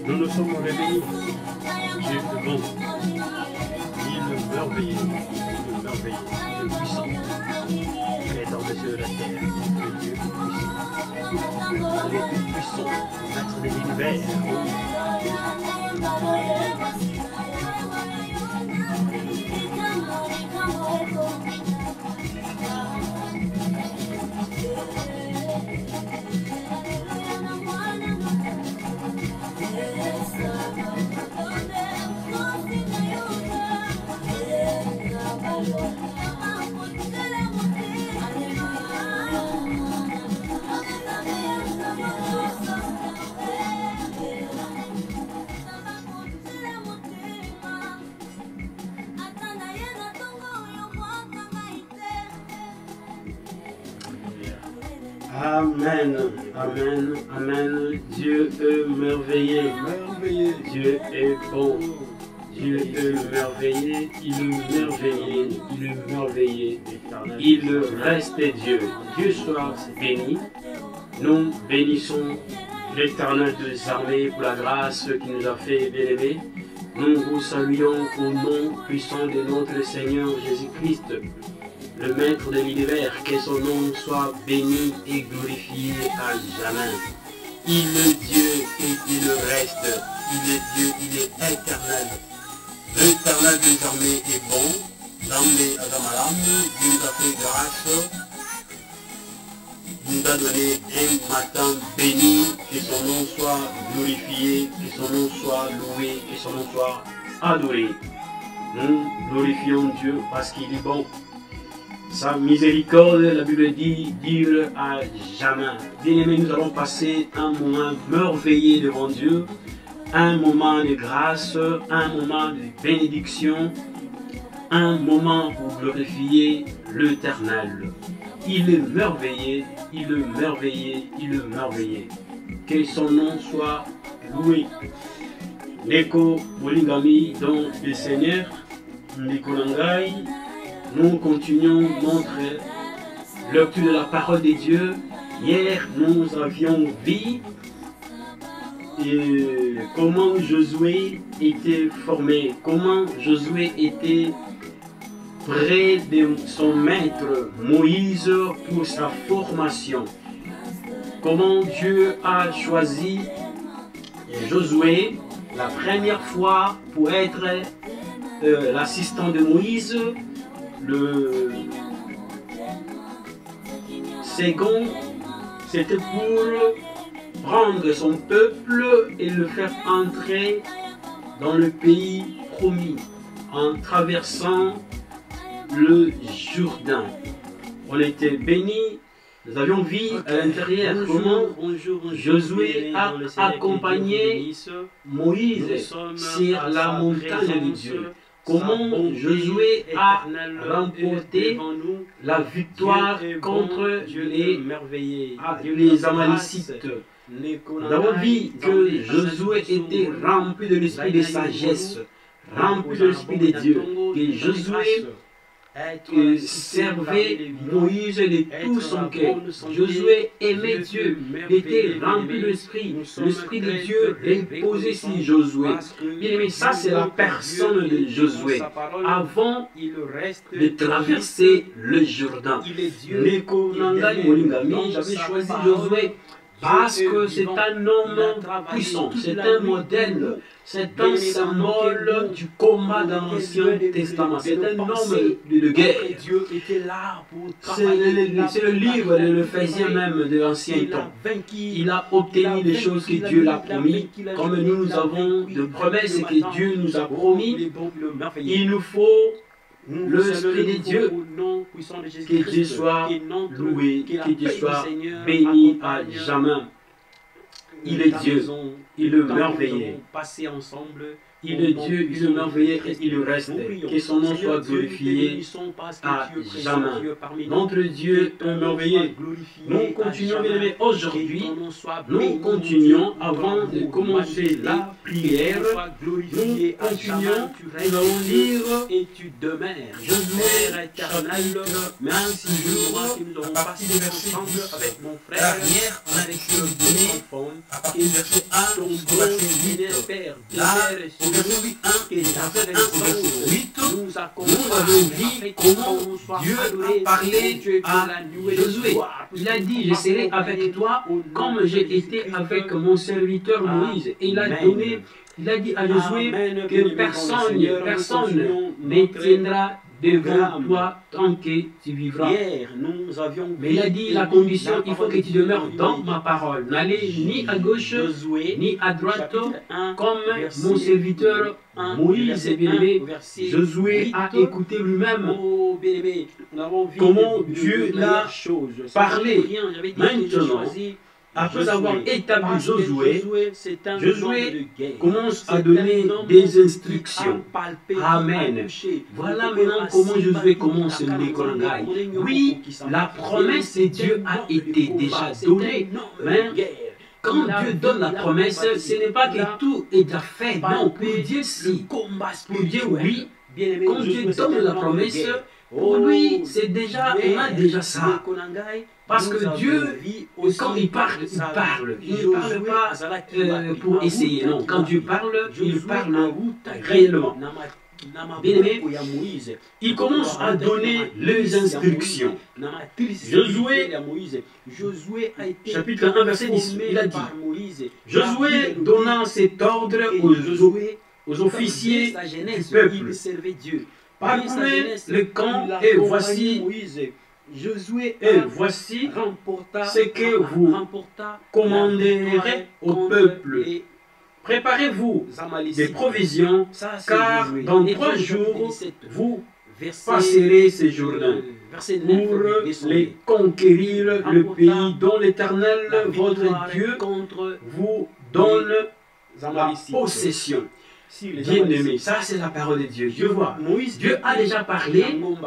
Nous nous sommes réveillés. Dieu est bon. Il est merveilleux. Il est merveilleux. Il est puissant. Créateur des cieux et de la terre. Le Dieu puissant. Il est plus puissant. Maître de l'univers. Amen, amen, amen. Dieu est merveilleux, merveilleux. Dieu est bon. Dieu est merveilleux, il est merveilleux, il est merveilleux. Il reste Dieu. Dieu soit béni. Nous bénissons l'Éternel des armées pour la grâce qui nous a fait bien-aimer. Nous vous saluons au nom puissant de notre Seigneur Jésus-Christ, le Maître de l'univers, que son nom soit béni et glorifié à jamais. Il est Dieu et il reste. Il est Dieu, il est éternel. L'Éternel des armées est bon. Zambé Azamalam, Dieu nous a fait grâce. Il nous a donné un matin béni. Que son nom soit glorifié, que son nom soit loué, que son nom soit adoré. Nous glorifions Dieu parce qu'il est bon. Sa miséricorde, la Bible dit, dure à jamais. Bien-aimés, nous allons passer un moment merveilleux devant Dieu, un moment de grâce, un moment de bénédiction, un moment pour glorifier l'Éternel. Il est merveilleux, il est merveilleux, il est merveilleux. Que son nom soit loué. Neko Bolingami, dans le Seigneur, Nikolangai. Nous continuons notre lecture de la parole de Dieu. Hier, nous avions vu comment Josué était formé, comment Josué était près de son maître Moïse pour sa formation. Comment Dieu a choisi Josué la première fois pour être l'assistant de Moïse. Le second, c'était pour prendre son peuple et le faire entrer dans le pays promis en traversant le Jourdain. On était bénis, nous avions vu à l'intérieur comment Josué a accompagné Moïse sur la montagne de Dieu. Comment Josué a remporté la victoire contre les Amalécites. Nous avons vu que Josué était rempli de l'esprit de sagesse, rempli de l'esprit de Dieu, que Josué servait Moïse de tout son cœur. Josué aimait Dieu, il était rempli de l'esprit de Dieu reposait sur Josué. Bien aimé, ça c'est la personne de Josué avant de traverser le Jourdain. J'avais choisi Josué parce que c'est un homme puissant, c'est un modèle, c'est un symbole du combat dans l'Ancien Testament, c'est un homme de guerre. C'est le livre de l'Éphésiens même de l'Ancien temps. Il a obtenu les choses que Dieu l'a promis, comme nous avons de promesses que Dieu nous a promis. Il nous faut l'Esprit de Dieu, que Dieu soit loué, que Dieu soit béni à jamais. Il est Dieu, il est merveilleux. Passer ensemble Il est Dieu, il est merveilleux et il reste. Que son nom soit glorifié à jamais. Notre Dieu est merveilleux. Nous continuons, bien aimés, aujourd'hui. Nous continuons, avant de commencer la prière, nous continuons, nous allons lire et tu demeures. Josué Éternel, merci de moi qui nous avons passé ensemble avec mon frère. Hier, on a reçu le donné à partir du verset 1 Ton jusqu'au gros verset 8. ministère Là, demeure au verset 8, 1, et verset dans 1 cette au verset 8, nous nous accompagnons avons vu comment Dieu a parlé à Josué. Il a dit, je serai avec toi comme j'ai été avec mon serviteur Moïse. Et il a dit à Josué que personne ne tiendra devant toi tant que tu vivras. Hier, nous avions Mais il a dit, la condition, il faut que tu demeures dans ma parole. N'allez ni à gauche, ni à droite, comme mon serviteur Moïse, bien-aimé. Josué a écouté lui-même comment Dieu l'a parlé. Maintenant, après avoir établi Josué, Josué commence à donner des instructions. Amen. Voilà maintenant comment Josué commence le Nicolangai. Oui, la promesse de Dieu a été déjà donnée. Mais quand Dieu donne la promesse, ce n'est pas que tout est déjà fait. Non, pour Dieu, si. Pour Dieu, oui. Quand Dieu donne la promesse, pour lui, c'est déjà, on a déjà ça. Parce que Dieu, quand il parle, il parle. Il ne parle pas pour essayer. Non, quand Dieu parle, il parle réellement. Bien aimé, il commence à donner les instructions. Josué, chapitre 1, verset 10, il a dit, Josué donnant cet ordre aux officiers du peuple. Parcourez le camp et voici ce que vous commanderez au peuple. Préparez-vous des provisions, car dans 3 jours, vous passerez ces Jourdains pour les conquérir, le pays dont l'Éternel, votre Dieu, vous donne la possession. Bien-aimé, ça c'est la parole de Dieu. Dieu voit. Dieu a déjà parlé,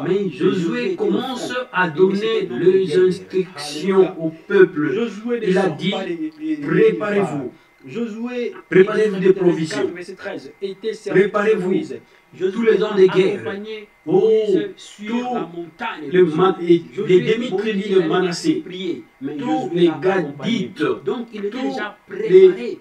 mais Josué commence à donner les instructions au peuple. Il a dit, préparez-vous. Préparez-vous des provisions. Préparez-vous. Tous les hommes de guerre. Oh, tous les demi-tribus de Manassé. Tous les Gadites. Tous les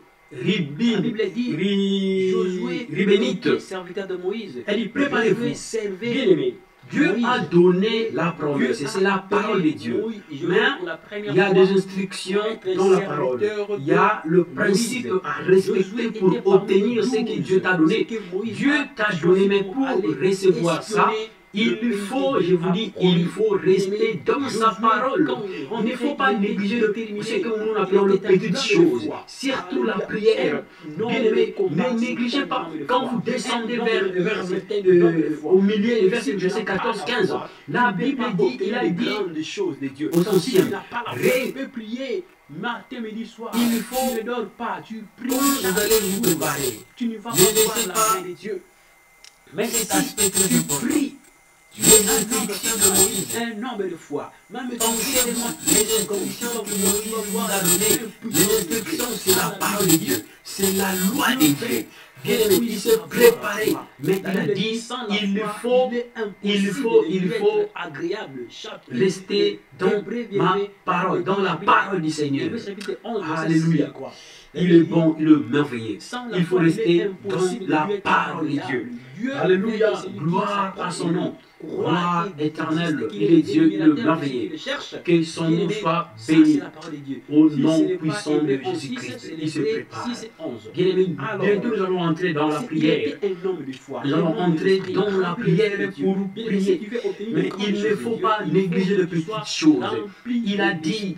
Ribénites. serviteur de Moïse. Elle dit, préparez-vous. Bien aimé. Dieu a donné la promesse, c'est la parole de Dieu. Mais il y a des instructions dans la parole. Il y a le principe à respecter pour obtenir ce que Dieu t'a donné. Dieu t'a donné, mais pour recevoir ça, il faut, je vous dis, il faut rester dans sa parole. Il ne faut pas négliger ce que nous appelons les petites choses, surtout la prière. Bien aimé, ne négligez pas. Quand vous descendez au milieu du verset 14-15, la Bible dit, il a dit aux anciens, Matin, midi, soir, il faut, tu ne dors pas, tu pries, vous allez vous préparer. tu ne vas pas voir la main de Dieu. Mais c'est aspect très important. Tu es l'instruction de Moïse. Un nombre de fois. Même Ton serment, les instructions que Moïse nous a données, les instructions, c'est la parole de Dieu. C'est la loi de Dieu. Bien aimé, il s'est préparé. Mais il a dit, il faut rester dans ma parole, dans la parole du Seigneur. Alléluia. Il est bon, il est merveilleux. Il faut rester dans la parole de Dieu. Alléluia. Gloire à son nom. Roi éternel, il est Dieu, le merveilleux. Que son nom soit béni. Au nom puissant de Jésus-Christ, il se prépare. Bien aimé, bientôt nous allons entrer dans la prière. Nous allons entrer dans la prière pour prier. Mais il ne faut pas négliger de petites choses. Il a dit,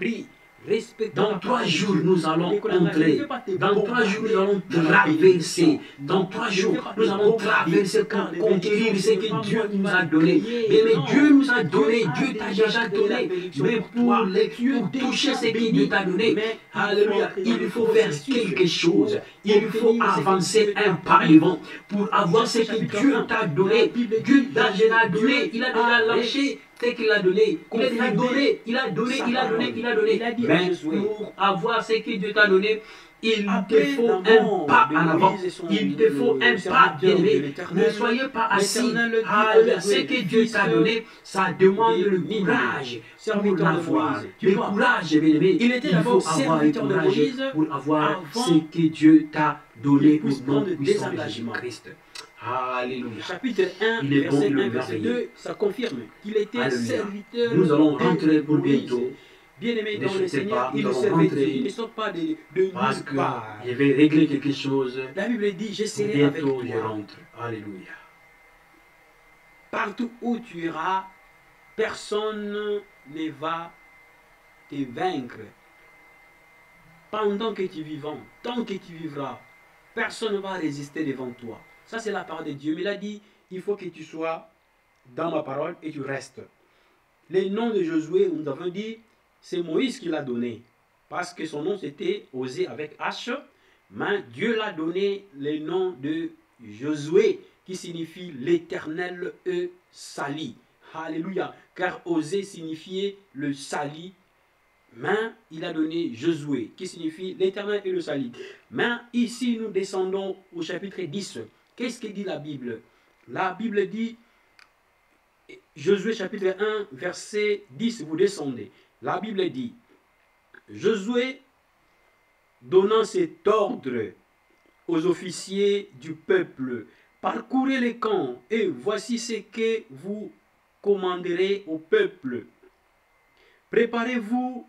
Dans 3 jours, nous allons entrer. Dans 3 jours, nous allons traverser. Dans 3 jours, nous allons traverser pour conquérir ce que Dieu nous a donné. Mais Dieu nous a donné, Dieu t'a déjà donné. Mais pour toucher ce que Dieu t'a donné, alléluia, il faut faire quelque chose. Il faut avancer un pas devant pour avoir ce que Dieu t'a donné. Dieu t'a déjà donné. Il a déjà lâché ce qu'il a donné. Il a déjà donné. Il a donné, il a donné, il a donné. Mais pour avoir ce que Dieu t'a donné, il te faut un pas en avant. Il te faut un pas bien-aimé. Ne soyez pas assis. Ce que Dieu t'a donné, ça demande le courage pour l'avoir. Le courage, bien-aimé. Il faut avoir le courage pour avoir ce que Dieu t'a donné au nom puissant de Jésus-Christ. Alléluia. Chapitre 1, verset 1, verset 2, ça confirme qu'il était serviteur. Nous allons rentrer pour bientôt. Bien-aimé dans le Seigneur, il ne servait Dieu, il ne sort pas de nulle part. Je vais régler quelque chose. La Bible dit, je serai avec toi. Bientôt, je rentre. Alléluia. Partout où tu iras, personne ne va te vaincre. Pendant que tu vivras, tant que tu vivras, personne ne va résister devant toi. Ça, c'est la parole de Dieu. Mais il a dit, il faut que tu sois dans ma parole et tu restes. Le nom de Josué, nous avons dit, c'est Moïse qui l'a donné. Parce que son nom, c'était Osée avec H. Mais Dieu l'a donné le nom de Josué, qui signifie l'Éternel sali. Alléluia. Car Osée signifiait le sali. Mais il a donné Josué, qui signifie l'Éternel et le sali. Mais ici, nous descendons au chapitre 10. Qu'est-ce que dit la Bible? La Bible dit, Josué chapitre 1, verset 10, vous descendez. La Bible dit, Josué donnant cet ordre aux officiers du peuple, parcourez les camps et voici ce que vous commanderez au peuple. Préparez-vous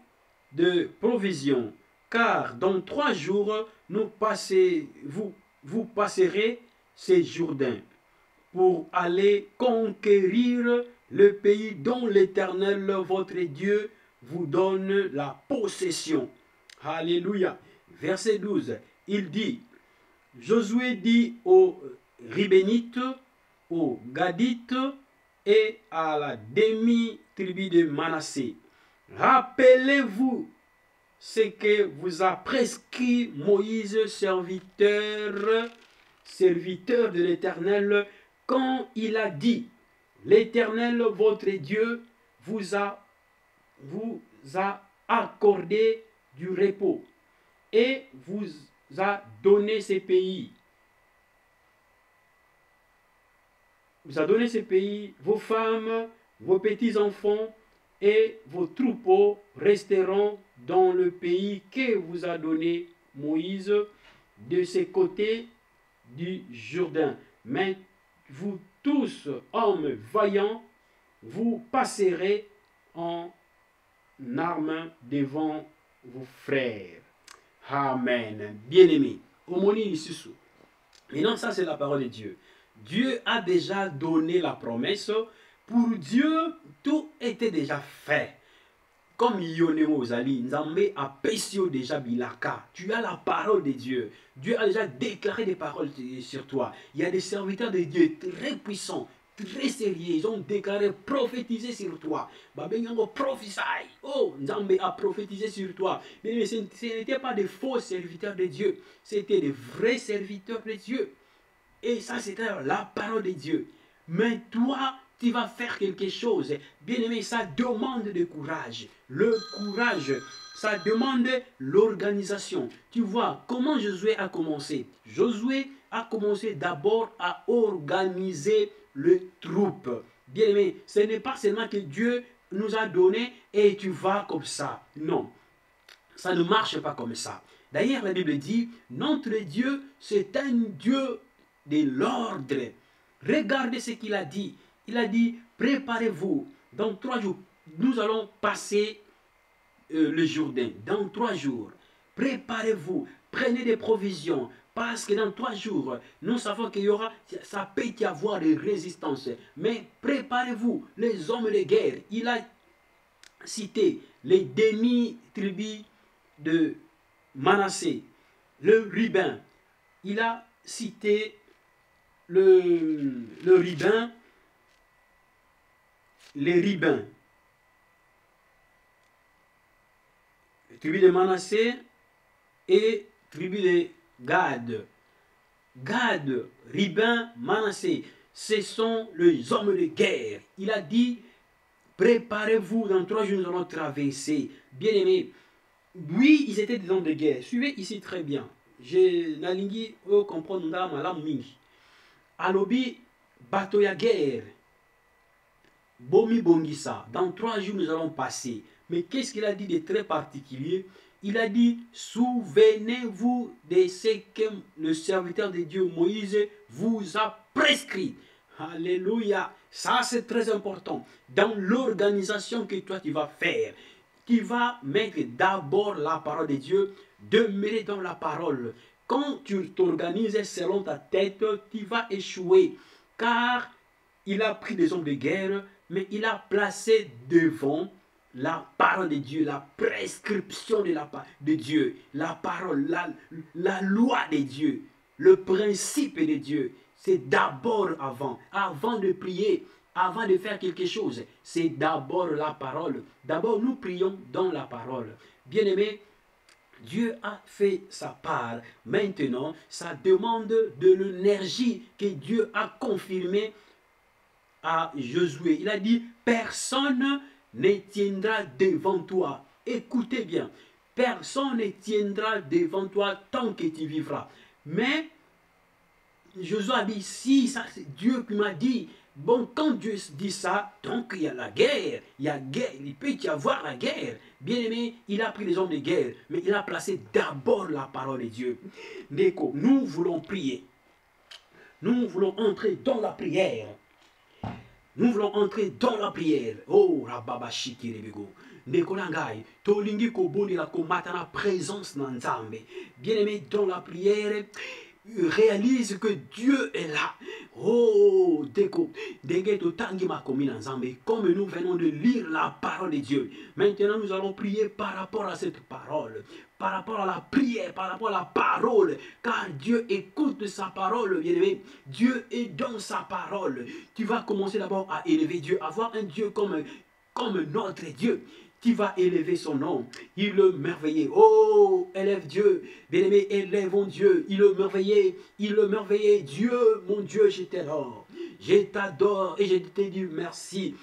de provisions, car dans 3 jours, vous passerez ces Jourdains pour aller conquérir le pays dont l'Éternel, votre Dieu, vous donne la possession. Alléluia. Verset 12, il dit, Josué dit aux Ribénites, aux Gadites et à la demi-tribu de Manassé, rappelez-vous ce que vous a prescrit Moïse, serviteur de l'Éternel, quand il a dit, l'Éternel, votre Dieu, vous a accordé du repos et vous a donné ces pays. Vous a donné ces pays, vos femmes, vos petits-enfants et vos troupeaux resteront dans le pays que vous a donné Moïse de ce côté du Jourdain. Mais vous tous, hommes vaillants, vous passerez en armes devant vos frères. Amen. Bien-aimés, maintenant, ça c'est la parole de Dieu. Dieu a déjà donné la promesse. Pour Dieu, tout était déjà fait. Comme Yonemo Zali, Nzambe a pesio déjà bilaka. Tu as la parole de Dieu. Dieu a déjà déclaré des paroles sur toi. Il y a des serviteurs de Dieu très puissants, très sérieux. Ils ont déclaré, prophétisé sur toi. Babengango prophesy. Oh, Nzambe a prophétisé sur toi. Mais ce n'étaient pas des faux serviteurs de Dieu. C'était des vrais serviteurs de Dieu. Et ça, c'était la parole de Dieu. Mais toi, tu vas faire quelque chose. Bien aimé, ça demande de courage. Le courage, ça demande l'organisation. Tu vois, comment Josué a commencé? Josué a commencé d'abord à organiser les troupes. Bien aimé, ce n'est pas seulement que Dieu nous a donné et tu vas comme ça. Non, ça ne marche pas comme ça. D'ailleurs, la Bible dit, notre Dieu, c'est un Dieu de l'ordre. Regardez ce qu'il a dit. Il a dit, préparez-vous. Dans 3 jours, nous allons passer le Jourdain. Dans 3 jours, préparez-vous. Prenez des provisions. Parce que dans 3 jours, nous savons qu'il y aura, ça peut y avoir des résistances. Mais préparez-vous, les hommes de guerre. Il a cité les demi-tribus de Manassé, le Ruben. Il a cité le Ruben, les Ruben. Tribu de Manassé et tribu de Gad. Gad, Ruben, Manassé, ce sont les hommes de guerre. Il a dit, préparez-vous, dans 3 jours nous allons traverser. Bien aimé, oui, ils étaient des hommes de guerre. Suivez ici très bien. Je nalingi o comprendre ngala malam mingi. Alobi bateau ya guerre. Bomi bongisa. Dans 3 jours nous allons passer. Mais qu'est-ce qu'il a dit de très particulier? Il a dit, souvenez-vous de ce que le serviteur de Dieu Moïse vous a prescrit. Alléluia. Ça c'est très important. Dans l'organisation que toi tu vas faire, tu vas mettre d'abord la parole de Dieu, demeurer dans la parole. Quand tu t'organises selon ta tête, tu vas échouer. Car il a pris des hommes de guerre, mais il a placé devant la parole de Dieu, la prescription de Dieu, la parole, la loi de Dieu, le principe de Dieu. C'est d'abord avant de prier, avant de faire quelque chose, c'est d'abord la parole. D'abord, nous prions dans la parole. Bien-aimé, Dieu a fait sa part. Maintenant, ça demande de l'énergie que Dieu a confirmée à Josué. Il a dit, personne ne tiendra devant toi. Écoutez bien, personne ne tiendra devant toi tant que tu vivras. Mais Josué a dit, si ça c'est Dieu qui m'a dit, bon, quand Dieu dit ça, donc il y a la guerre, il peut y avoir la guerre. Bien aimé, il a pris les hommes de guerre, mais il a placé d'abord la parole de Dieu. Neko, nous voulons prier. Nous voulons entrer dans la prière. Nous voulons entrer dans la prière. Oh, Rababa Shikiribego. Nekolangai, Tolingi Koboni la komata la présence n'ensemble. Bien aimé, dans la prière, réalise que Dieu est là. Oh, comme nous venons de lire la parole de Dieu. Maintenant, nous allons prier par rapport à cette parole. Par rapport à la prière, par rapport à la parole. Car Dieu écoute sa parole, bien-aimé. Dieu est dans sa parole. Tu vas commencer d'abord à élever Dieu. Avoir un Dieu comme notre Dieu. Tu vas élever son nom. Il le merveillait. Oh, élève Dieu. Bien-aimé, élèvons Dieu. Il le merveillait. Il le merveillait. Dieu, mon Dieu, je t'adore. Je t'adore et je te dis merci.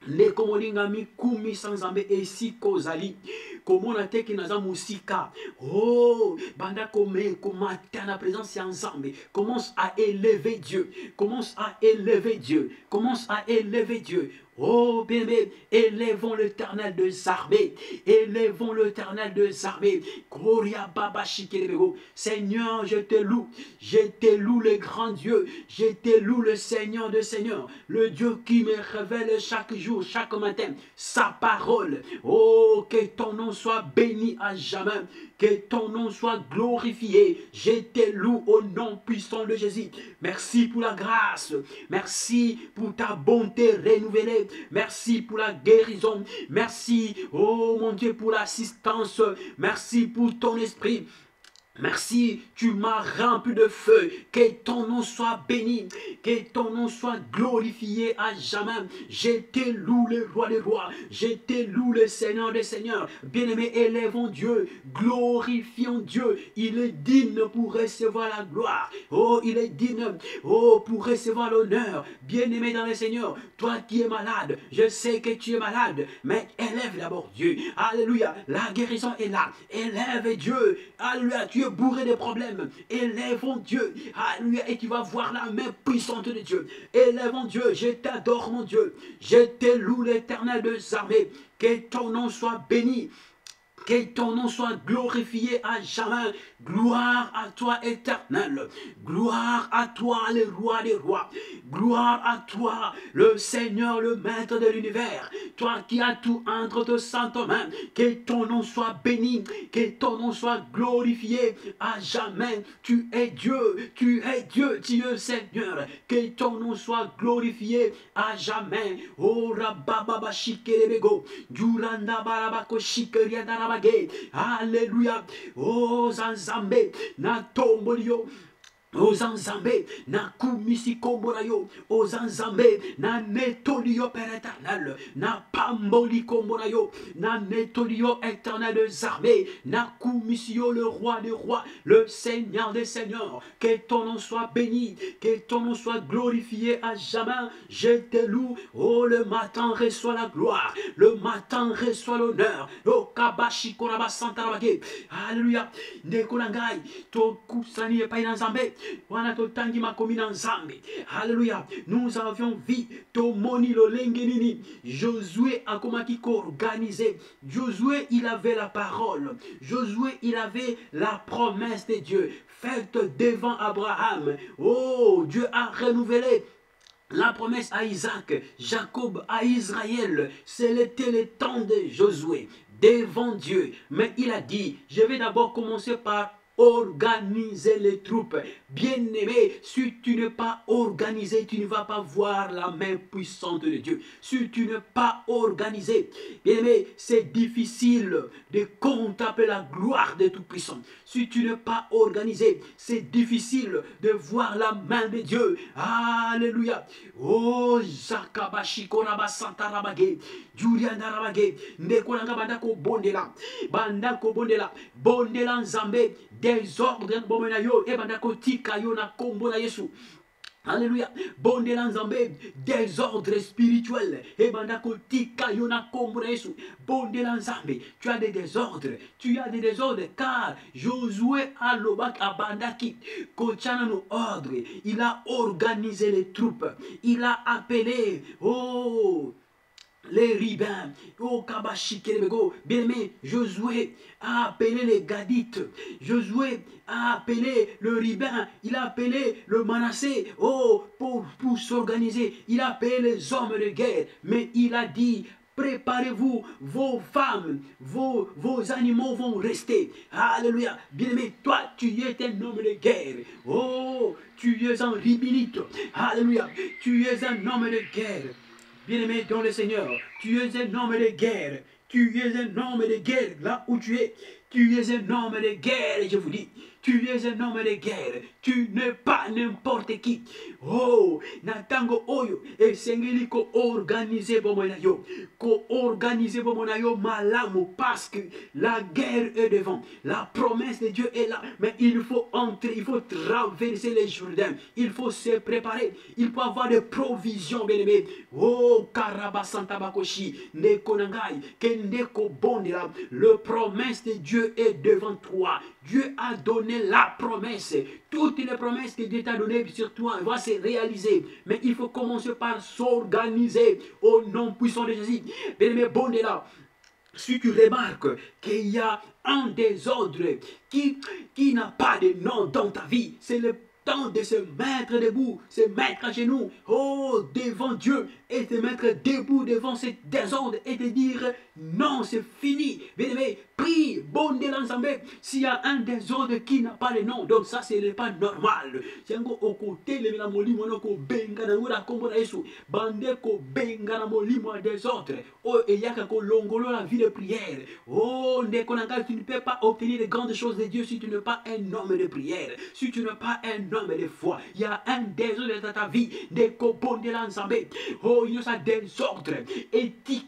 Les komolingami kumi sanzambe esi kozali komona teki naza musika. Oh, banda komata na présence ensemble. Commence à élever Dieu. Commence à élever Dieu. Commence à élever Dieu. Oh bébé, élevons l'Éternel des armées. Élevons l'Éternel des armées. Gloria Baba Shikelebego. Seigneur, je te loue. Je te loue le grand Dieu. Je te loue le Seigneur des Seigneurs. Le Dieu qui me révèle chaque jour, chaque matin, sa parole. Oh, que ton nom soit béni à jamais. Que ton nom soit glorifié. Je te loue au nom puissant de Jésus. Merci pour la grâce. Merci pour ta bonté renouvelée. Merci pour la guérison. Merci, oh mon Dieu, pour l'assistance. Merci pour ton esprit. Merci, tu m'as rempli de feu. Que ton nom soit béni. Que ton nom soit glorifié à jamais. Je te loue le roi des rois. Je te loue le Seigneur des seigneurs. Bien-aimés, élèvons Dieu. Glorifions Dieu. Il est digne pour recevoir la gloire. Oh, il est digne. Oh, pour recevoir l'honneur. Bien-aimé dans le Seigneur, toi qui es malade, je sais que tu es malade. Mais élève d'abord Dieu. Alléluia. La guérison est là. Élève Dieu. Alléluia. Tu es bourré de problèmes. Élèvons Dieu. Alléluia. Et tu vas voir la main puissante de Dieu. Élèvons Dieu. Je t'adore mon Dieu. Je te loue l'Éternel des armées. Que ton nom soit béni. Que ton nom soit glorifié à jamais. Gloire à toi, éternel. Gloire à toi, le roi des rois. Gloire à toi, le Seigneur, le maître de l'univers. Toi qui as tout entre tes saintes mains. Que ton nom soit béni. Que ton nom soit glorifié à jamais. Tu es Dieu. Tu es Dieu, Dieu Seigneur. Que ton nom soit glorifié à jamais. Oh, rababa shikelebego. Duranda barabako shikeriadarabage. Alléluia. Oh, Zanzambe. Na tombolio. Ozanzambe na kumisi komborayo, ozanzambe na netolio per éternel, na pamboli komborayo, na netolio éternel des armées, na kumisio le roi des rois, le Seigneur des seigneurs. Que ton nom soit béni, que ton nom soit glorifié à jamais. Je te loue, oh le matin reçoit la gloire, le matin reçoit l'honneur. Oh kabashi koraba santarabage, alléluia. Nekolangai, to kusani epai na Nzambe. Alléluia. Nous avions vu Tomoni lo lengenini. Josué a commencé à organiser. Josué, il avait la parole. Josué, il avait la promesse de Dieu faite devant Abraham. Oh, Dieu a renouvelé la promesse à Isaac, Jacob, à Israël. C'était le temps de Josué devant Dieu. Mais il a dit, je vais d'abord commencer par organiser les troupes. Bien-aimé, si tu n'es pas organisé, tu ne vas pas voir la main puissante de Dieu. Si tu n'es pas organisé, bien-aimé, c'est difficile de contempler la gloire de Tout-Puissant. Si tu n'es pas organisé, c'est difficile de voir la main de Dieu. Alléluia. Oh, Zakabashi Koraba Santarabage, Julianarabage, Nekolanga Bandako Bondela, Bandako Bondela, Bondela Nzambe, désordre bomenayo, et Bandako Tikayo na Kombo na Yesu. Alléluia. Bondela Nzambe, désordre spirituel. Et bandako tika yona kombo na Yesu. Bondela Nzambe, tu as des désordres. Tu as des désordres car Josué a lobak abandaki. Kochana no ordre. Il a organisé les troupes. Il a appelé. Oh, les ribins, oh Kabashikelebego, bien-aimé, Josué a appelé les Gadites, Josué a appelé le ribin, il a appelé le Manassé, oh, pour s'organiser, il a appelé les hommes de guerre, mais il a dit, préparez-vous, vos femmes, vos animaux vont rester. Alléluia. Bien-aimé, toi, tu es un homme de guerre. Oh, tu es un ribinite. Alléluia. Tu es un homme de guerre. Bien-aimé dans le Seigneur, tu es un homme de guerre. Tu es un homme de guerre là où tu es. Tu es un homme de guerre, je vous dis. Tu es un homme de guerre. Tu n'es pas n'importe qui. Oh, natango oyo. Et sengeli ko organiser bomonayo. Ko organiser bomonayo malamu. Parce que la guerre est devant. La promesse de Dieu est là. Mais il faut entrer, il faut traverser les Jourdains. Il faut se préparer. Il faut avoir des provisions, bien-aimés. Oh, Karabasantabakoshi. Nekonangai. Kendeko bondela. Le promesse de Dieu est devant toi. Dieu a donné la promesse. Toutes les promesses que Dieu t'a données sur toi vont se réaliser. Mais il faut commencer par s'organiser au nom puissant de Jésus. Bien-aimé, bon est là. Si tu remarques qu'il y a un désordre qui n'a pas de nom dans ta vie, c'est le temps de se mettre debout, se mettre à genoux, oh, devant Dieu, et te mettre debout devant ce désordre et te dire non, c'est fini. Bien-aimé, prie, bon de l'ensemble. S'il y a un désordre qui n'a pas de nom, donc ça, ce n'est pas normal. Si on au côté de la molimo, on benga na ura kombo na Yesu, bande ko benga na molimo désordre. Oh, et y a qu'un longolo la vie de prière. Oh, tu ne peux pas obtenir de grandes choses de Dieu si tu n'es pas un homme de prière, si tu n'es pas un homme de foi. Il y a un désordre dans ta vie, des copons de l'ensemble. Oh, il y a un désordre. Et tu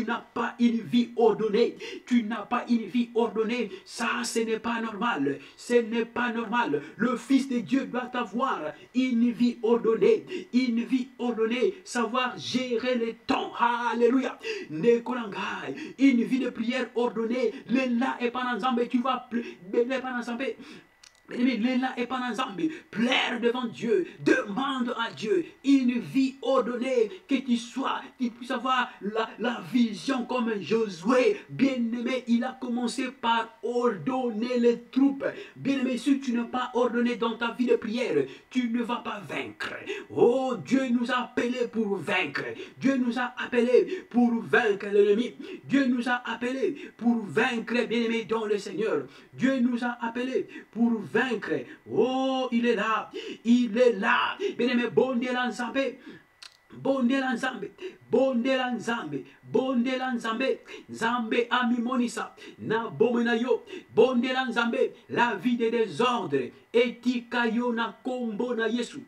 n'as pas une vie ordonnée. Tu n'as pas une vie ordonnée. Ça, ce n'est pas normal. Ce n'est pas normal. Le Fils de Dieu doit avoir une vie ordonnée. Une vie ordonnée. Savoir gérer les temps. Alléluia. Une vie de prière ordonnée. Là et pas ensemble. Tu vas Plaire devant Dieu, demande à Dieu une vie ordonnée, que tu puisses avoir la vision comme Josué. Bien-aimé, il a commencé par ordonner les troupes. Bien-aimé, si tu n'es pas ordonné dans ta vie de prière, tu ne vas pas vaincre. Oh, Dieu nous a appelés pour vaincre. Dieu nous a appelés pour vaincre l'ennemi. Dieu nous a appelés pour vaincre, bien-aimé, dans le Seigneur. Dieu nous a appelés pour vaincre. Oh, il est là. Il est là. Bien-aimé, bondela nzambe. Bondela nzambe. Bondela nzambe. Bondela nzambe. Nzambe amimonisa. Na bomena yo. Bondela nzambe. La vie des désordres. Etikayo na kombo na Yesu.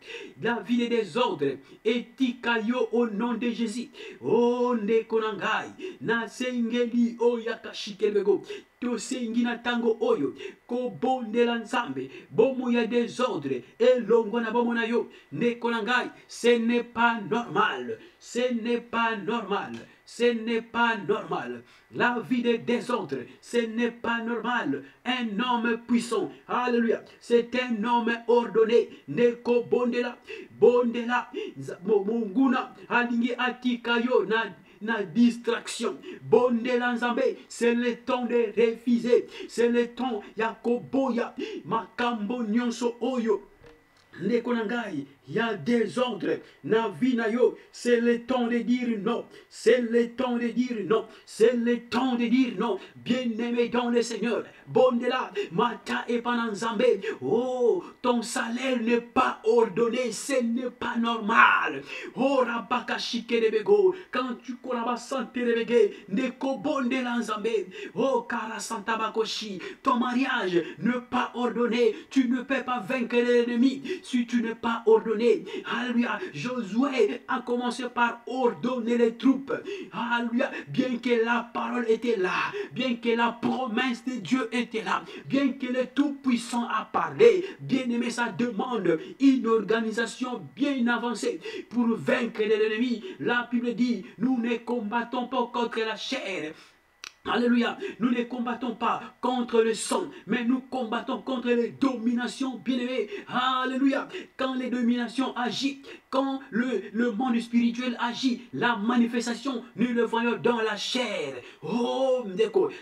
La vie des désordres. Etikayo au nom de Jésus. Oh, nekonangai. Na sengeli oyakashikebego. Tosengi na tango oyo. Ko bondela nzambe. Bomo ya désordre. Elongo na bomo na yo. Nekonangai. Ce n'est pas normal. Ce n'est pas normal. Ce n'est pas normal. La vie des désordres, ce n'est pas normal. Un homme puissant, alléluia, c'est un homme ordonné. Neko bondela, bondela, monguna, alingi atikayo na distraction. Bondela nzambe, c'est le temps de refuser. C'est le temps yakoboya, makambo nyonso oyo. Nekonangai, il y a des ordres. Na vie na yo, c'est le temps de dire non. C'est le temps de dire non. C'est le temps de dire non. Bien-aimé dans le Seigneur. Bondela, mata et pananzambe. Oh, ton salaire n'est pas ordonné. Ce n'est pas normal. Oh, rabaka shike de bego. Quand tu koraba santé de bege, neko bondela nzambe. Oh, kara santa bakoshi. Ton mariage n'est pas ordonné. Tu ne peux pas vaincre l'ennemi si tu n'es pas ordonné. Alléluia. Josué a commencé par ordonner les troupes. Alléluia. Bien que la parole était là, bien que la promesse de Dieu était là, bien que le Tout-Puissant a parlé, bien aimé, ça demande une organisation bien avancée pour vaincre l'ennemi. La Bible dit, nous ne combattons pas contre la chair. Alléluia, nous ne combattons pas contre le sang, mais nous combattons contre les dominations bien-aimées. Alléluia, quand les dominations agissent, quand le monde spirituel agit, la manifestation, nous le voyons dans la chair. Oh,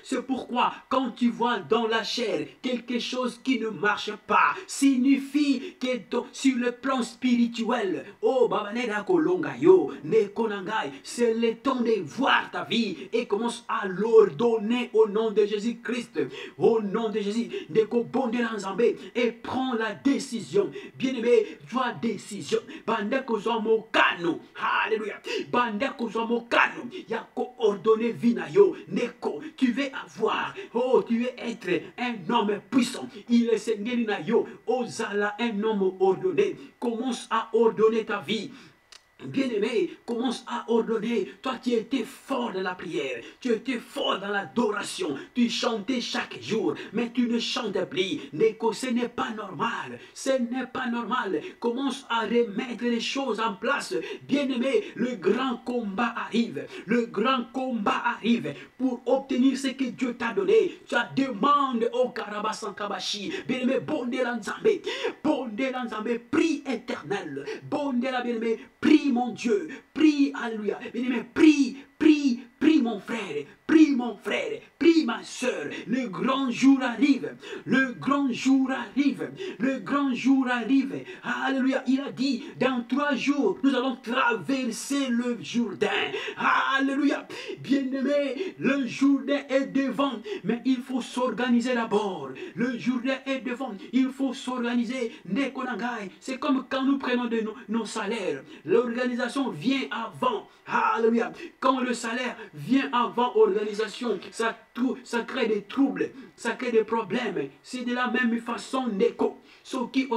c'est pourquoi quand tu vois dans la chair quelque chose qui ne marche pas, signifie que sur le plan spirituel, oh, c'est le temps de voir ta vie et commence à l'ordonner au nom de Jésus-Christ. Au nom de Jésus, et prends la décision. Bien-aimé, toi décision. Alléluia. Yako ordonné vinayo. Neko, tu veux avoir, oh, tu veux être un homme puissant. Il est Seigneur nayo. Ozala, un homme ordonné. Commence à ordonner ta vie. Bien-aimé, commence à ordonner. Toi, tu étais fort dans la prière. Tu étais fort dans l'adoration. Tu chantais chaque jour. Mais tu ne chantes plus. Neko, ce n'est pas normal. Ce n'est pas normal. Commence à remettre les choses en place. Bien-aimé, le grand combat arrive. Le grand combat arrive. Pour obtenir ce que Dieu t'a donné. Tu as demandé au Karabasan Kabashi. Bien-aimé, Bondela Nzambe. Bondela Nzambe, prie éternel. Bondela, bien-aimé, prie mon Dieu, prie, alléluia, bien-aimé, prie, prie, prie mon frère, prie mon frère, prie ma soeur, le grand jour arrive, le grand jour arrive, le grand jour arrive, alléluia, il a dit, dans 3 jours, nous allons traverser le Jourdain, alléluia, bien-aimé, le Jourdain est devant, mais il faut s'organiser d'abord, le Jourdain est devant, il faut s'organiser, c'est comme quand nous prenons de nos salaires, l'organisation vient avant, alléluia, quand le salaire vient avant organisation, ça crée des troubles, ça crée des problèmes. C'est de la même façon, Neko. Sauf qu'il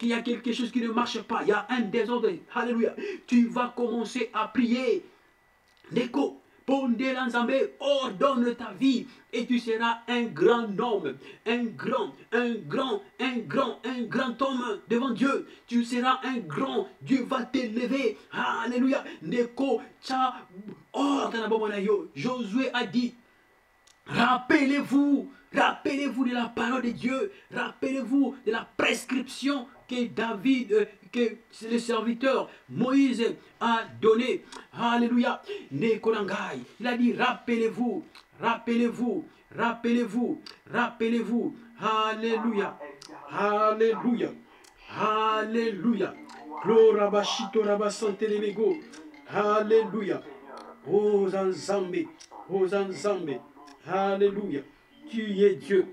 y a quelque chose qui ne marche pas, il y a un désordre. Alléluia. Tu vas commencer à prier. Neko. Bondela Nzambe, ordonne ta vie et tu seras un grand homme, un grand homme devant Dieu. Tu seras un grand, Dieu va t'élever. Alléluia. Neko, tcha, ordonne. Josué a dit, rappelez-vous Rappelez-vous de la parole de Dieu. Rappelez-vous de la prescription que David, que le serviteur Moïse a donné. Alléluia. Nekolangai. Il a dit, rappelez-vous, rappelez-vous, rappelez-vous, rappelez-vous. Alléluia. Alléluia. Alléluia. Gloire bashito rabasante lebego. Alléluia. Hosanzambe. Hosanzambe. Alléluia. Tu es Dieu.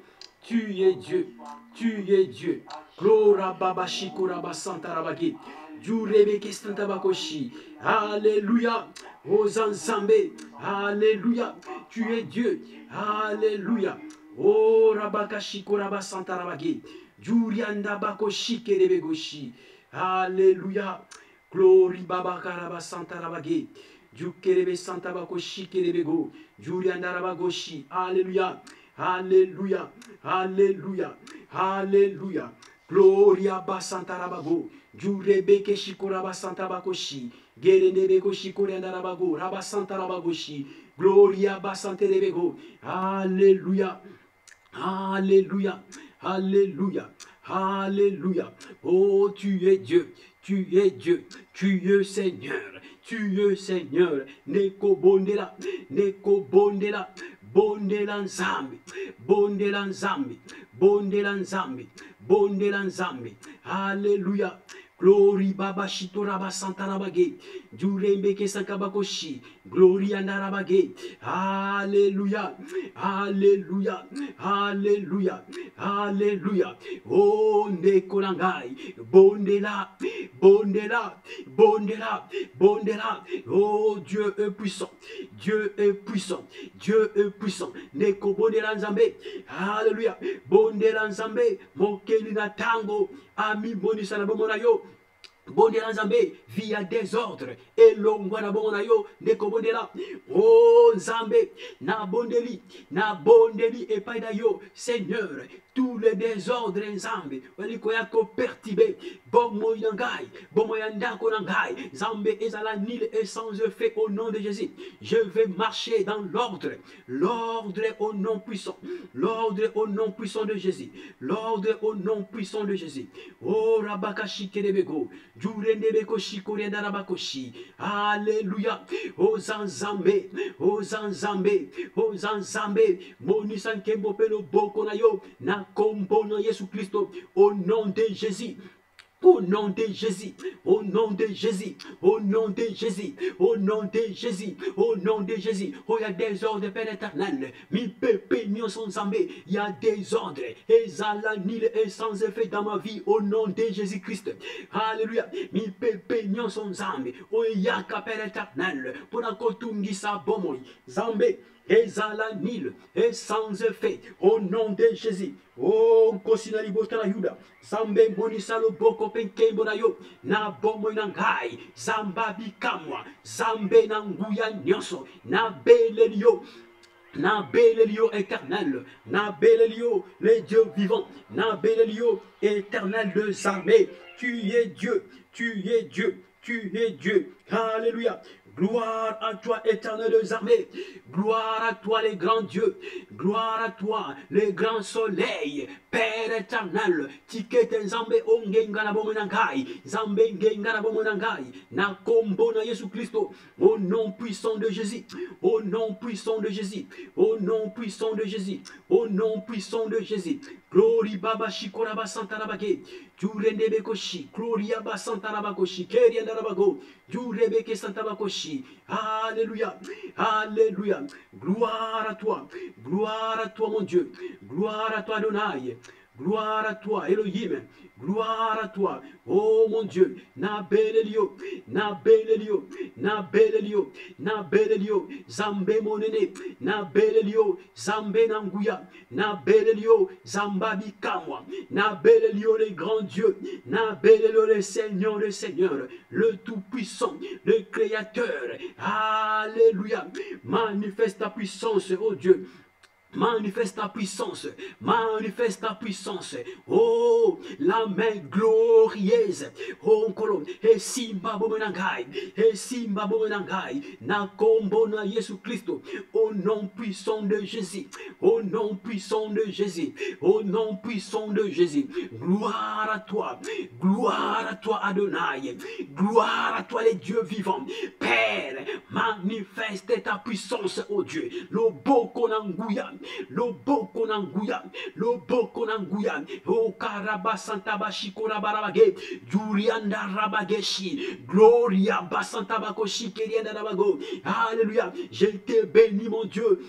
Tu es Dieu. Tu es Dieu. Gloire babashiko rabasanta rabagi. Jurebeke santabakoshi. Alléluia. Hosanzambe. Alléluia. Tu es Dieu. Alléluia. Oh rabakashiko rabasanta rabagi. Jurianda bakoshi kerebegoshi. Alléluia. Glory babakaraba santa rabage. Jukerebe santa bakoshi kerebego. Jurianda rabagoshi. Alléluia. Alléluia. Alléluia. Alléluia. Gloria basanta rabago. Jurebeke shikoraba santa bakoshi. Gerenebeko shikorianda rabago. Rabasanta rabagoshi. Gloria basante rebego. Alléluia. Alléluia. Alléluia. Alléluia. Oh, tu es Dieu. Tu es Dieu. Tu es Seigneur. Tu es Seigneur. Neko bondela. Neko bondela. Bondela nzambi. Bondela nzambi. Bondela nzambi. Bondela nzambi. Alléluia. Glory baba shitoraba santarabage. Jurembeke sankabakoshi. Glory andarabage. Alléluia. Alléluia. Alléluia. Alléluia. Oh nekolangai. Bondela. Bondela. Bondela. Bondela. Oh Dieu est puissant. Dieu est puissant. Dieu est puissant. Neko bondela nzambe. Alléluia. Bondela nzambe. Mokeli na tango. Ami bonisa na bomona yo. Bondela nzambe via désordre elongwa na bongo na yo ndeko bondela oh nzambe na bondeli epai na yo Seigneur tous les désordres nzambe waliko yako perturbé bomo yangai bomo yandako nangai nzambe ezala nul et sans effet au nom de Jésus. Je vais marcher dans l'ordre au nom puissant, l'ordre au nom puissant de Jésus, l'ordre au nom puissant de Jésus. Oh rabakashi kerebego. Alléluia. Ozanzambe. Ozanzambe. Ozanzambe. Monisan kembo pelo boko na yo. Na kombo na Yesu Christo. Au nom de Jésus. Au nom de Jésus, au nom de Jésus, au nom de Jésus, au nom de Jésus, au nom de Jésus. Oh, il y a des ordres, Père éternel. Mi pepe nyon son zambé. Il y a des ordres. Et zala nil et sans effet dans ma vie. Au nom de Jésus-Christ. Alléluia. Mi pepe nyon son zambé. Oh, il y a qu'à Père éternel. Pour la kotungi sa bomoy. Zambé. Et zala nil et sans effet. Au nom de Jésus. Oh, kosina libota na yuda. Zambe monisa lo boko penkembo na yo. Na bomo na ngai. Zamba bikamwa. Zambe na nguya nyonso. Na belelio. Na belelio éternel. Na belelio les dieux vivants. Na belelio éternel de armées. Tu es Dieu. Tu es Dieu. Tu es Dieu. Alléluia. Gloire à toi, éternel des armées. Gloire à toi, les grands dieux. Gloire à toi, les grands soleils. Père éternel, tikete nzambe ongenga na bomo nangai. Nzambe ngenga na bomo nangai. Na kombo na Yesu Christo. Au nom puissant de Jésus. Au nom puissant de Jésus. Au nom puissant de Jésus. Au nom puissant de Jésus. Glory baba shikora basanta rabage. Jurende bekoshi. Gloria basanta rabakoshi. Keri andarabago. Jurebeke santa bakoshi. Alléluia. Alléluia. Gloire à toi. Gloire à toi, mon Dieu. Gloire à toi, Adonai. Gloire à toi, Elohim. Gloire à toi. Oh mon Dieu. Na belelio. Na belelio. Na belelio. Na belelio. Zambe monene. Na belelio. Zambe nanguya. Na belelio. Zambabi kamwa. Na belelio les grands dieux. Na belelio les seigneurs, les seigneurs. Le tout-puissant. Le créateur. Alléluia. Manifeste ta puissance, oh Dieu. Manifeste ta puissance, manifeste ta puissance. Oh, la main glorieuse. Oh, kolom, et simba bomenangai, et simba bomenangai, na kombo na Jésus Christ. Au nom puissant de Jésus, au nom puissant de Jésus, au nom puissant de Jésus. Gloire à toi Adonai, gloire à toi les dieux vivants. Père, manifeste ta puissance, oh Dieu. Loboko nanguya, loboko nanguya, loboko nanguya. O karaba santa bashikora barabage, Jurianda rabageshi, gloria basanta bakoshi kerianda rabago. Alléluia, je te bénis mon Dieu.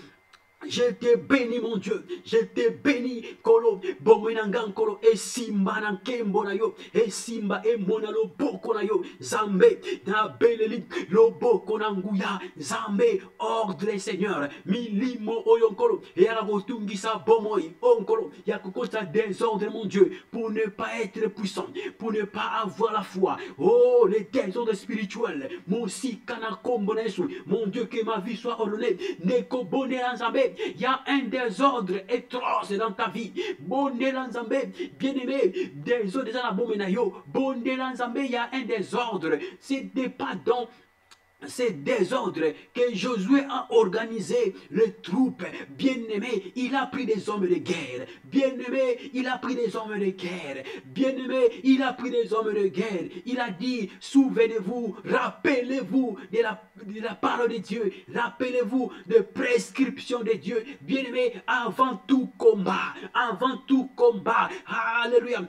Je te bénis mon Dieu, je te bénis kolo bomenangan kolo e simba nan kembo na yo e simba e mona lo boko na yo zambe na beleli lo boko na nguya zambe ordre Seigneur milimo oyonkolo e aravotungisa bomoi onkolo ya kokosa désordre mon Dieu pour ne pas être puissant, pour ne pas avoir la foi. Oh les désordres spirituels mon si kana kombo na Yesu mon Dieu que ma vie soit ordonnée ne ko bonera zambe. Il y a un désordre étrange dans ta vie. Bonne Lanzambe, bien-aimé, désordre dans la bomenayo. Bonne Lanzambe, il y a un désordre. C'est des pardons. C'est désordre que Josué a organisé les troupes. Bien-aimé, il a pris des hommes de guerre. Bien-aimé, il a pris des hommes de guerre. Bien-aimé, il a pris des hommes de guerre. Il a dit, souvenez-vous, rappelez-vous de la parole de Dieu. Rappelez-vous de prescription de Dieu. Bien-aimé, avant tout combat, alléluia,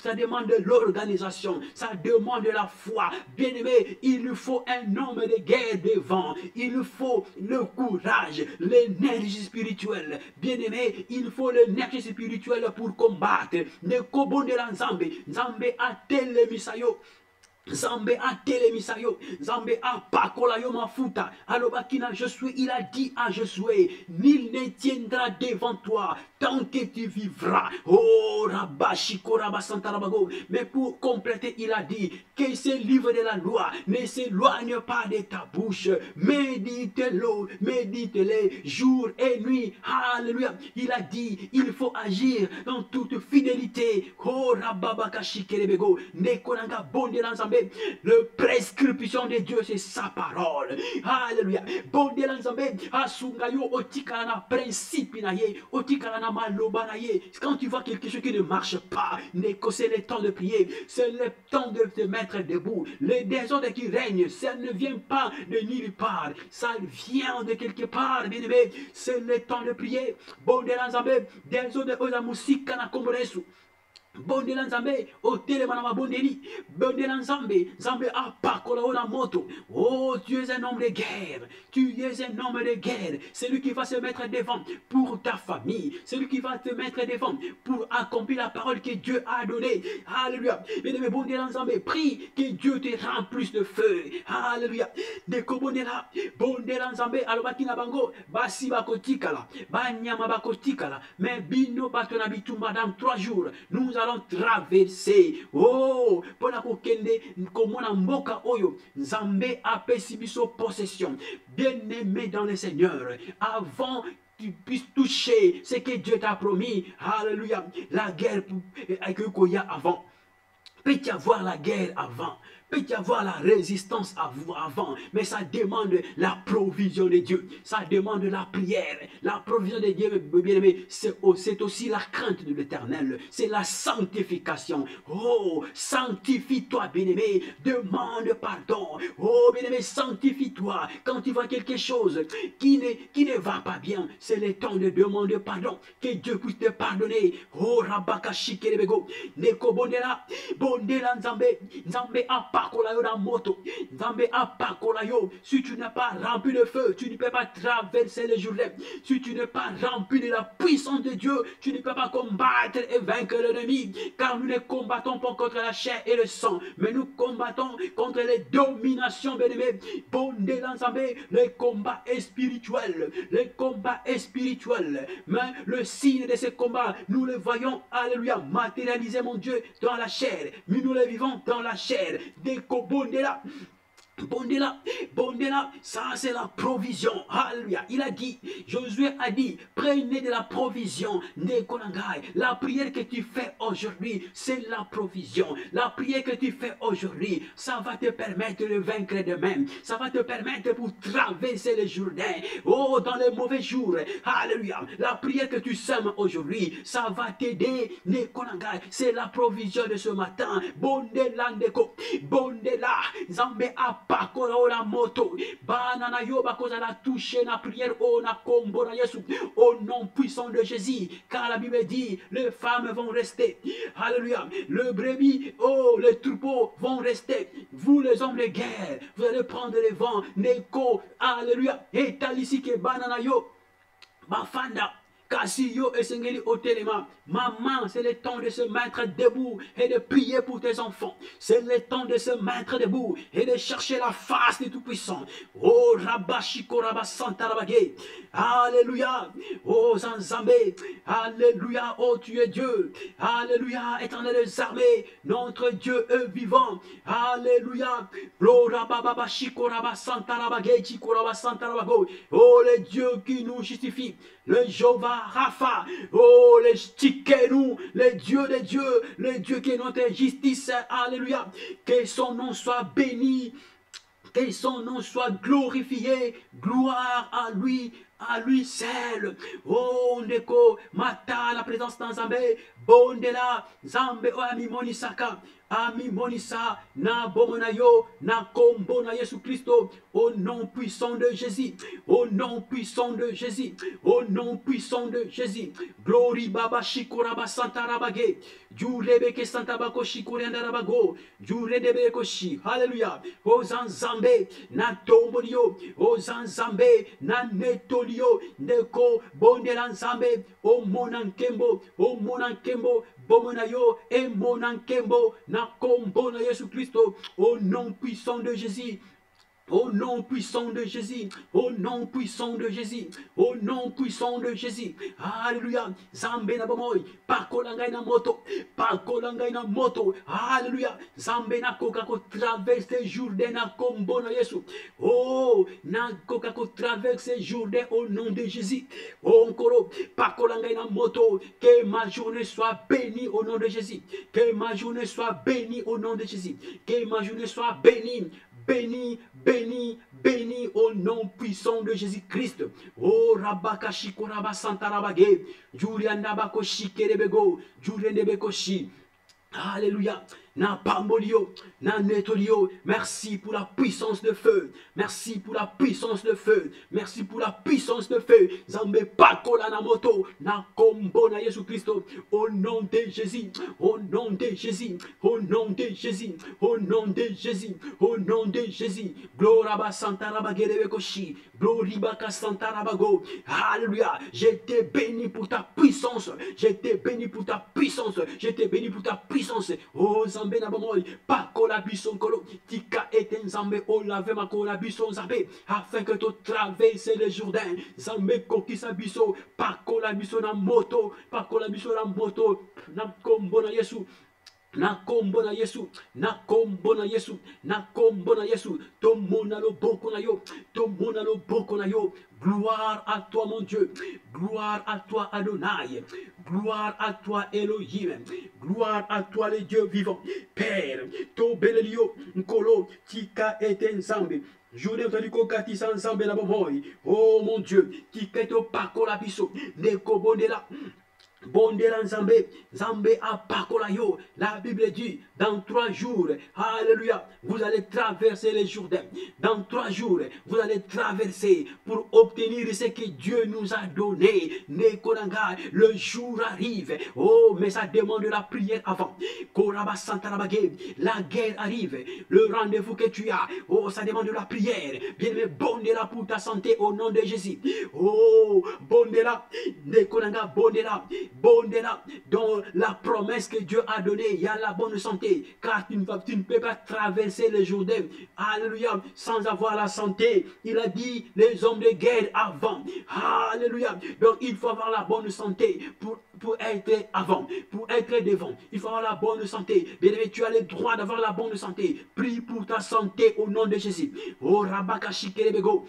ça demande de l'organisation, ça demande de la foi. Bien-aimé, il faut un homme de guerre devant, il faut le courage, l'énergie spirituelle. Bien-aimé, il faut l'énergie spirituelle pour combattre. Ne kobonde la Nzambe, Nzambe a telemisayo. Zambe a telemisayo, Zambe a pakolayo mafuta. Alobakina Josué, il a dit à Josué, nul ne tiendra devant toi tant que tu vivras. Oh Rabashiko Rabasantarabago. Mais pour compléter, il a dit que ce livre de la loi ne s'éloigne pas de ta bouche. Médite-le, médite-le jour et nuit. Alléluia. Il a dit, il faut agir dans toute fidélité. Oh Rababakashikerebego. Nekonanga bondelanzambe. Le prescription de Dieu, c'est sa parole. Alléluia. Bondelanzambe. Asungayo otikana principe naye. Otikana maloba naye. Quand tu vois quelque chose qui ne marche pas, c'est le temps de prier. C'est le temps de te mettre debout. Le désordre qui règne, ça ne vient pas de nulle part. Ça vient de quelque part, bien aimé. C'est le temps de prier. Bondelanzambe. Désordre ozamusika na komboresu. Bondela Nzambe, o telemana ma bondeli, bondela Nzambe, Nzambe a pakola ona moto. Oh, tu es un homme de guerre, tu es un homme de guerre. C'est lui qui va se mettre devant pour ta famille, c'est lui qui va te mettre devant pour accomplir la parole que Dieu a donnée. Alléluia. Bien-aimé, bondela Nzambe, prie que Dieu te remplisse de feu. Alléluia. Deko bondela Nzambe, alobakina bango, basi bakotikala, banyama bakotikala, mais bino batona bitumba dans 3 jours. Nous allons traverser. Oh, pona kokende komona mboka oyo Nzambe apesi biso possession. Bien-aimé dans le Seigneur, avant tu puisses toucher ce que Dieu t'a promis. Alléluia. La guerre qu'il y a avant. Peut-il y avoir la guerre avant? Peut y avoir la résistance avant, mais ça demande la provision de Dieu, ça demande la prière. La provision de Dieu, bien aimé, c'est aussi la crainte de l'Éternel, c'est la sanctification. Oh, sanctifie-toi, bien aimé, demande pardon. Oh, bien aimé, sanctifie-toi. Quand tu vois quelque chose qui ne va pas bien, c'est le temps de demander pardon, que Dieu puisse te pardonner. Oh, Rabakashikelebego, Neko Bondela, Bondela Nzambe, Nzambe a pakolayo na moto, Nzambe a pakolayo. Si tu n'as pas rempli le feu, tu ne peux pas traverser le Jourdain. Si tu n'es pas rempli de la puissance de Dieu, tu ne peux pas combattre et vaincre l'ennemi. Car nous ne combattons pas contre la chair et le sang, mais nous combattons contre les dominations, bien-aimés. Bondela Nzambe, les combats spirituels, les combats spirituels. Mais le signe de ces combats, nous le voyons, alléluia, matérialiser, mon Dieu, dans la chair. Mais nous le vivons dans la chair. Des Bondela. Bondela, bondela, ça c'est la provision. Alléluia. Il a dit, Josué a dit, prenez de la provision. La prière que tu fais aujourd'hui, c'est la provision. La prière que tu fais aujourd'hui, ça va te permettre de vaincre demain. Ça va te permettre pour traverser le Jourdain. Oh, dans les mauvais jours. Alléluia. La prière que tu sèmes aujourd'hui, ça va t'aider. C'est la provision de ce matin. Bondela, bondela, Zambé a pakola la moto banana yo bakoza la toucher na prière au na combo na Yesu au nom puissant de Jésus, car la Bible dit les femmes vont rester, alléluia, le brebis, oh les troupeaux vont rester, vous les hommes de guerre vous allez prendre les vents, neko, alléluia, et talisi ke banana yo bafanda Kasio et Sengeli au téléma. Maman, c'est le temps de se mettre debout et de prier pour tes enfants. C'est le temps de se mettre debout et de chercher la face du Tout-Puissant. Oh, Rabashiko Rabasanta Rabagé. Alléluia. Oh, Zanzambé. Alléluia. Oh, tu es Dieu. Alléluia. Éternel des armées. Notre Dieu est vivant. Alléluia. Oh, le Dieu qui nous justifie. Le Jéhovah Rapha, oh les Tikenu, le Dieu des dieux, le Dieu qui est notre justice, alléluia, que son nom soit béni, que son nom soit glorifié, gloire à lui seul. Oh Ndeko, Mata, la présence dans Zambé, Bondela, Zambé, oh Ami Monisaka, Ami Monisa, na Bomonayo, na Kombo na Yesu Christo, au nom puissant de Jésus, au nom puissant de Jésus, au nom puissant de Jésus. Glory Baba Shikuraba Santa Rabage, Jurebeke Santa Bako Shikurianda Rabago, Juredebe Koshi, Alléluia, O Zanzambe, na Tombolio, O Zanzambe, na Netolio, Neko, Bondelan Zambe, O Monankembo, Bomonayo, et Monankembo, na Kombo na Yesu Christo, au nom puissant de Jésus. Au nom puissant de Jésus, au nom puissant de Jésus, au nom puissant de Jésus. Alléluia. Zambe na bomoy, pakolangai na moto, pakolangai na moto. Alléluia. Zambe na koka ko traverse Jourdain na kombo na Yesu. Oh, na koka ko traverse Jourdain au nom de Jésus. Oh, encore, pakolangai na moto, que ma journée soit bénie au nom de Jésus. Que ma journée soit bénie au nom de Jésus. Que ma journée soit bénie. Béni, béni, béni au nom puissant de Jésus-Christ. Oh, Rabakashiko Rabasanta Rabage, Julianda Bakoshi Kerebego, Juliende Bekoshi. Alléluia. Na Pambolio, na Netolio, merci pour la puissance de feu. Merci pour la puissance de feu. Merci pour la puissance de feu. Zambe Pakola na moto, na Kombo na Yesu Christo. Au nom de Jésus, au nom de Jésus, au nom de Jésus, au nom de Jésus, au nom de Jésus. Gloraba Santa Rabagerebekoshi, Gloribaka Santa Rabago. Alléluia. J'étais béni pour ta puissance. J'étais béni pour ta puissance. J'étais béni pour ta puissance. Oh, Zambe na bomoy, pakola bison kolo, tika eten Zambe, o lave ma kola bison Zambe, afin que tu traverses le Jourdain. Zambe kokisa biso, pakola bison na moto, pakola bison na moto, na kombo na Yesu. Na kombo na Yesu, na kombo na Yesu, na kombo na Yesu, tomona lo boko na yo, tomona lo boko na yo. Gloire à toi mon Dieu, gloire à toi Adonai, gloire à toi Elohim, gloire à toi le Dieu vivant. Père, to belelio, nkolo, tika eten Zambe. Journée de kokati sans Zambe na bomoy. Oh mon Dieu, tika to pakola biso, neko bondela. Bondela Nzambe, Nzambe a pakolayo. La Bible dit, dans 3 jours, alléluia, vous allez traverser les Jourdains. Dans 3 jours, vous allez traverser pour obtenir ce que Dieu nous a donné. Nekonanga, le jour arrive. Oh, mais ça demande la prière avant. Koraba Santarabage, la guerre arrive. Le rendez-vous que tu as, oh, ça demande la prière. Bien-aimé, bondela pour ta santé au nom de Jésus. Oh, bondela, Nekonanga, bondela. Bondela, dans la promesse que Dieu a donnée, il y a la bonne santé, car tu ne peux pas traverser le Jourdain, alléluia, sans avoir la santé. Il a dit les hommes de guerre avant, alléluia. Donc il faut avoir la bonne santé pour être avant, pour être devant. Il faut avoir la bonne santé. Bien aimé, tu as le droit d'avoir la bonne santé. Prie pour ta santé au nom de Jésus. Oh Rabaka Shikelebego.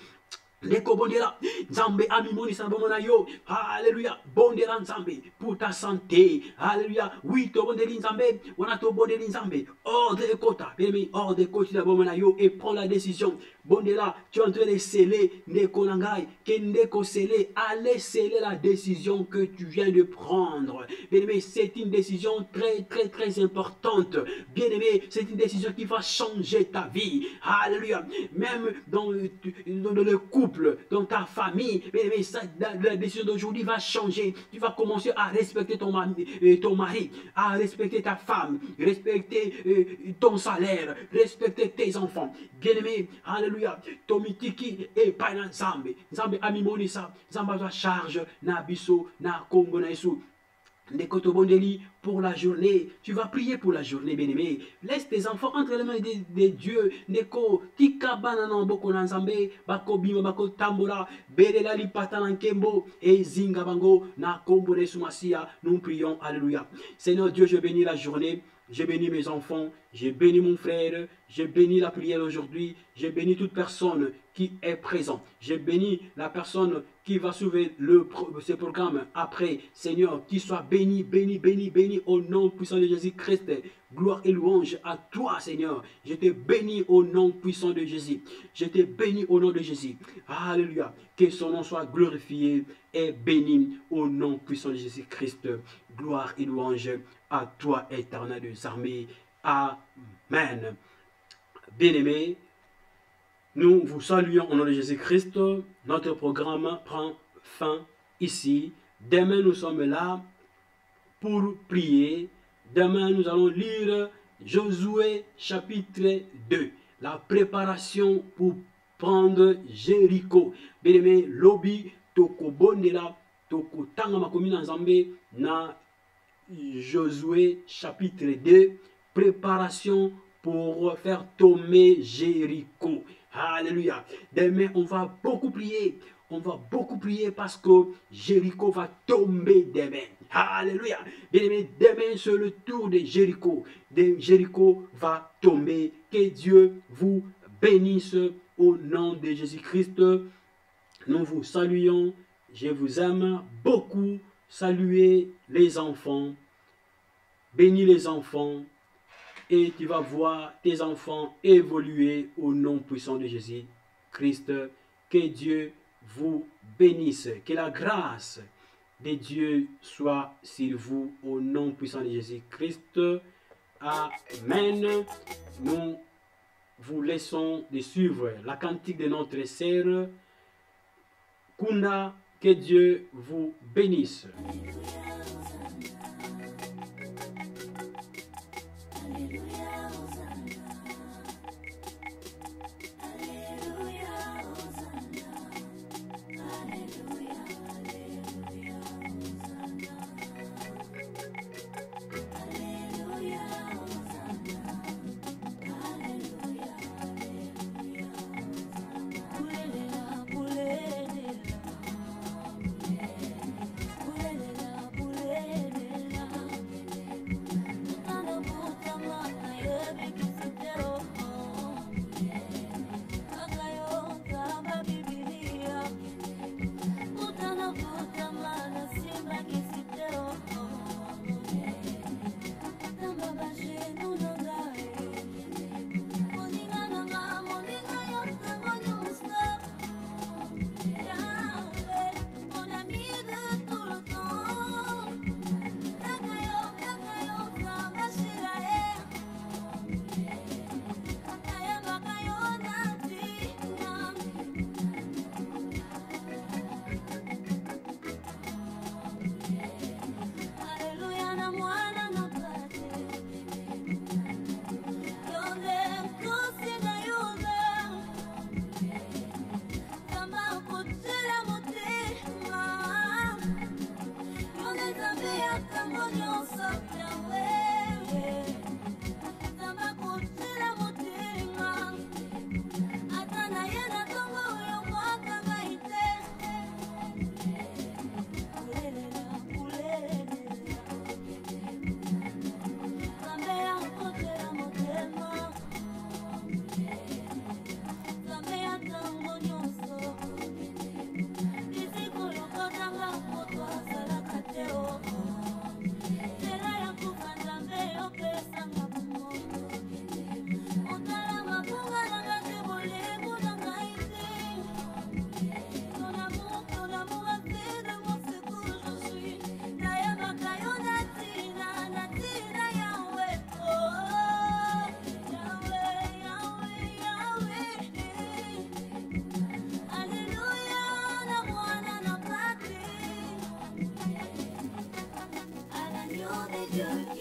Leko bondela, Nzambe amimoni sanbomona yo, alléluia, bondela Nzambe, pour ta santé, alléluia, oui, to bondeli Nzambe, wana to bondeli Nzambe, hors de kota, bien hors de kota la bomona yo, et prends la décision, bondela, tu es en train de sceller, neko nangai, kendeko sceller, allez sceller la décision que tu viens de prendre, bien aimé, c'est une décision très importante, bien aimé, c'est une décision qui va changer ta vie, alléluia, même dans le couple, dans ta famille, mais la décision d'aujourd'hui va changer. Tu vas commencer à respecter ton mari, à respecter ta femme, respecter ton salaire, respecter tes enfants. Bien-aimé, alléluia. Tomitiki et Painan Nzambe. Nzambe amimonisa, Nzambe va charge na biso na Congo na Yesu. Pour la journée, tu vas prier pour la journée, bien-aimé. Laisse tes enfants entre les mains de Dieu. Neko tika banana boko nanzambe, bako bima bako tambora, belela li patana kembo et zinga bango na kombo de sumasia. Nous prions, alléluia. Seigneur Dieu, je bénis la journée. Je bénis mes enfants, je bénis mon frère, je bénis la prière aujourd'hui, je bénis toute personne qui est présente. Je bénis la personne qui va suivre ce programme après. Seigneur, qu'il soit béni, béni, béni, béni au nom puissant de Jésus-Christ. Gloire et louange à toi, Seigneur. Je te bénis au nom puissant de Jésus. Je te bénis au nom de Jésus. Alléluia. Que son nom soit glorifié et béni au nom puissant de Jésus-Christ. Gloire et louange à toi, éternel des armées. Amen. Bien-aimés, nous vous saluons au nom de Jésus-Christ. Notre programme prend fin ici. Demain, nous sommes là pour prier. Demain, nous allons lire Josué chapitre 2. La préparation pour prendre Jéricho. Bien-aimé, lobby, toko bondela, toko tanga makomi na Nzambe na Josué chapitre 2. Préparation pour faire tomber Jéricho. Alléluia. Demain, on va beaucoup prier. On va beaucoup prier parce que Jéricho va tomber demain. Alléluia. Bien aimé, demain c'est le tour de Jéricho. Jéricho va tomber. Que Dieu vous bénisse au nom de Jésus-Christ. Nous vous saluons. Je vous aime beaucoup. Saluez les enfants. Bénis les enfants. Et tu vas voir tes enfants évoluer au nom puissant de Jésus-Christ. Que Dieu vous bénisse. Que la grâce de Dieu soit sur vous au nom puissant de Jésus-Christ. Amen. Nous vous laissons de suivre la cantique de notre sœur Kunda. Que Dieu vous bénisse. You're